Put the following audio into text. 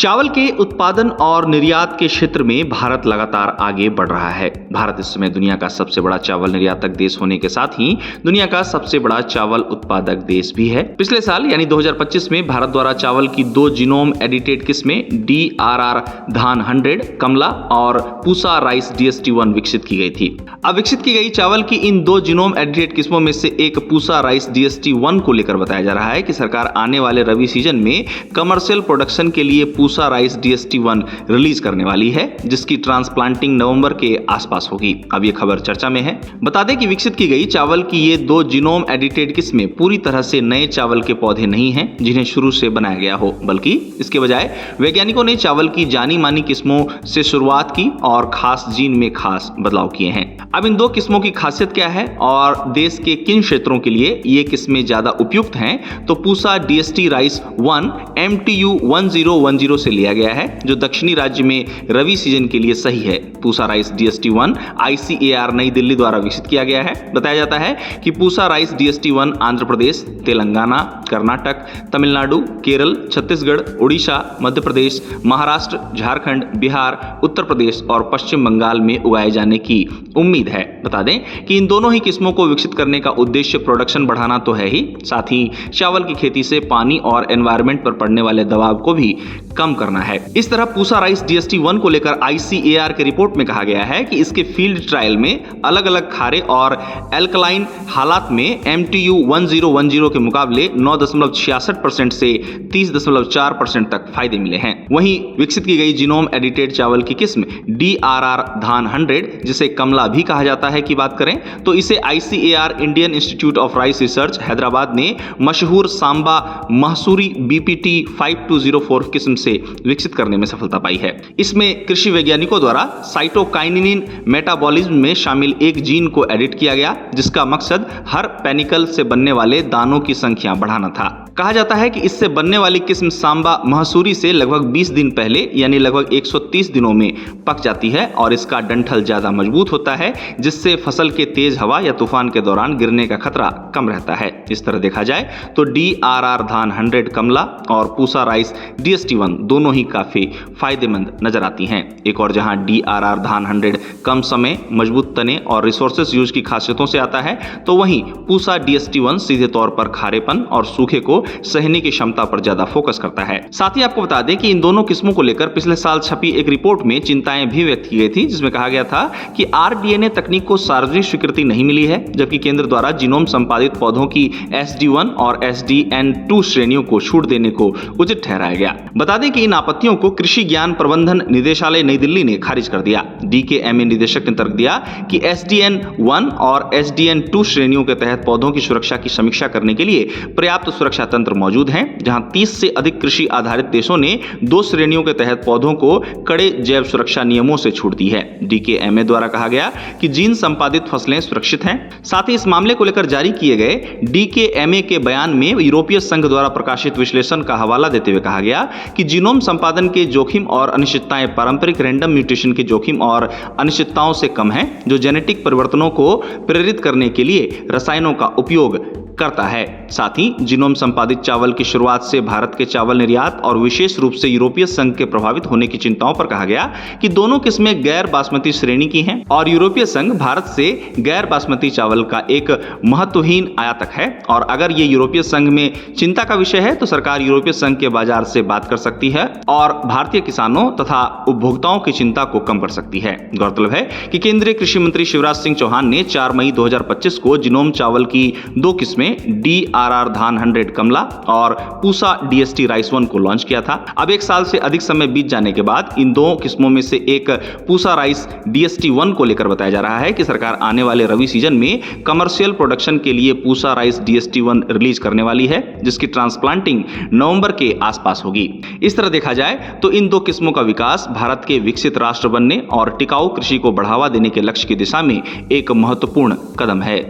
चावल के उत्पादन और निर्यात के क्षेत्र में भारत लगातार आगे बढ़ रहा है। भारत इस समय दुनिया का सबसे बड़ा चावल निर्यातक देश होने के साथ ही दुनिया का सबसे बड़ा चावल उत्पादक देश भी है। पिछले साल यानी 2025 में भारत द्वारा चावल की 2 जीनोम एडिटेड किस्में DRR धान 100 कमला और पूसा राइस DST1 विकसित की गई थी। अब विकसित की गई चावल की इन 2 जीनोम एडिटेड किस्मों में से एक पूसा राइस DST1 को लेकर बताया जा रहा है कि सरकार आने वाले रबी सीजन में कमर्शियल प्रोडक्शन के लिए पूसा राइस DST1 रिलीज करने वाली है, जिसकी ट्रांसप्लांटिंग नवंबर के आसपास होगी। अब ये खबर चर्चा में है। बता दें कि विकसित की गई चावल की ये 2 जीनोम एडिटेड किस्में पूरी तरह से नए चावल के पौधे नहीं हैं जिन्हें शुरू से बनाया गया हो, बल्कि इसके बजाय वैज्ञानिकों ने चावल की जानी मानी किस्मों से शुरुआत की और खास जीन में खास बदलाव किए हैं। अब इन 2 किस्मों की खासियत क्या है और देश के किन क्षेत्रों के लिए ये किस्में ज्यादा उपयुक्त हैं, तो पूसा DST राइस 1 MTU 1010 से लिया गया है, जो दक्षिणी राज्य में रबी सीजन के लिए सही है। पूसा राइस DST1 ICAR नई दिल्ली द्वारा विकसित किया गया है। बताया जाता है कि पूसा राइस DST1 आंध्र प्रदेश, तेलंगाना, कर्नाटक, तमिलनाडु, केरल, छत्तीसगढ़, उड़ीसा, मध्य प्रदेश, महाराष्ट्र, झारखंड, बिहार, उत्तर प्रदेश और पश्चिम बंगाल में उगाए जाने की उम्मीद है। बता दें कि इन दोनों ही किस्मों को विकसित करने का उद्देश्य प्रोडक्शन बढ़ाना तो है ही, साथ ही चावल की खेती से पानी और एनवायरनमेंट पर पड़ने वाले दबाव को भी कम करना है। इस तरह पूसा राइस DST1 को लेकर ICAR के रिपोर्ट में कहा गया है कि इसके फील्ड ट्रायल में अलग अलग खारे और एल्कलाइन हालात में MTU 1010 के मुकाबले 9.66% से 30.4% तक फायदे मिले हैं। वहीं विकसित की गई जीनोम एडिटेड चावल की किस्म DRR धान 100, जिसे कमला भी कहा जाता है, की बात करें तो इसे ICAR Indian institute of rice research Hyderabad ने मशहूर सांबा महसूरी BPT 5204 किस्म से विकसित करने में सफलता पाई है। इसमें कृषि वैज्ञानिकों द्वारा साइटोकाइनिन मेटाबॉलिज्म में शामिल एक जीन को एडिट किया गया, जिसका मकसद हर पेनिकल से बनने वाले दानों की संख्या बढ़ाना था। कहा जाता है कि इससे बनने वाली किस्म सांबा महसूरी से लगभग 20 दिन पहले यानी लगभग 130 दिनों में पक जाती है और इसका डंठल ज्यादा मजबूत होता है, जिससे फसल के तेज हवा या तूफान के दौरान गिरने का खतरा कम रहता है। इस तरह देखा जाए तो DRR धान 100 कमला और पूसा राइस DST1 दोनों ही काफी फायदेमंद नजर आती हैं। एक और जहां DRR धान 100 कम समय, मजबूत तने और रिसोर्सेस यूज की खासियतों से आता है, तो वहीं पूसा DST1 सीधे तौर पर खारेपन और सूखे को सहने की क्षमता पर ज्यादा फोकस करता है। साथ ही आपको बता दें कि इन दोनों किस्मों को लेकर पिछले साल छपी एक रिपोर्ट में चिंताएं भी व्यक्त की गई थी, जिसमें कहा गया था कि rDNA तकनीक को सार्वजनिक स्वीकृति नहीं मिली है, जबकि केंद्र द्वारा जीनोम संपादित पौधों की SD1 और SDN2 श्रेणियों को छूट देने को उचित ठहराया गया। बता दें कि इन आपत्तियों को कृषि ज्ञान प्रबंधन निदेशालय नई दिल्ली ने खारिज कर दिया। DKMA निदेशक ने तर्क दिया कि SDN1 और SDN2 श्रेणियों के तहत पौधों की सुरक्षा की समीक्षा करने के लिए पर्याप्त सुरक्षा तंत्र मौजूद हैं, जहां 30 से अधिक कृषि आधारित देशों ने 2 श्रेणियों के तहत पौधों को कड़े जैव सुरक्षा नियमों से छूट दी है। DKMA द्वारा कहा गया कि जीन संपादित फसलें सुरक्षित हैं। साथ ही इस मामले को लेकर जारी किए गए DKMA के बयान में यूरोपीय संघ द्वारा प्रकाशित विश्लेषण का हवाला देते हुए कहा गया कि जीनोम संपादन के जोखिम और अनिश्चितताएं पारंपरिक रैंडम म्यूटेशन के जोखिम और अनिश्चितताओं से कम हैं, जो जेनेटिक परिवर्तनों को प्रेरित करने के लिए रसायनों का उपयोग करता है। साथ ही जीनोम संपादित चावल की शुरुआत से भारत के चावल निर्यात और विशेष रूप से यूरोपीय संघ के प्रभावित होने की चिंताओं पर कहा गया कि दोनों किस्में गैर बासमती श्रेणी की हैं और यूरोपीय संघ भारत से गैर बासमती चावल का एक महत्वहीन आयातक है, और अगर ये यूरोपीय संघ में चिंता का विषय है तो सरकार यूरोपीय संघ के बाजार से बात कर सकती है और भारतीय किसानों तथा उपभोक्ताओं की चिंता को कम कर सकती है। गौरतलब है कि केंद्रीय कृषि मंत्री शिवराज सिंह चौहान ने 4 मई 2025 को जीनोम चावल की 2 किस्में DRR धान 100 कमला और पूसा DST राइस 1 को लॉन्च किया था। अब 1 साल से अधिक समय बीत जाने के बाद इन 2 किस्मों में से एक पूसा राइस DST1 को लेकर बताया जा रहा है कि सरकार आने वाले रबी सीजन में कमर्शियल प्रोडक्शन के लिए पूसा राइस DST1 रिलीज करने वाली है, जिसकी ट्रांसप्लांटिंग नवंबर के आसपास होगी। इस तरह देखा जाए तो इन 2 किस्मों का विकास भारत के विकसित राष्ट्र बनने और टिकाऊ कृषि को बढ़ावा देने के लक्ष्य की दिशा में एक महत्वपूर्ण कदम है।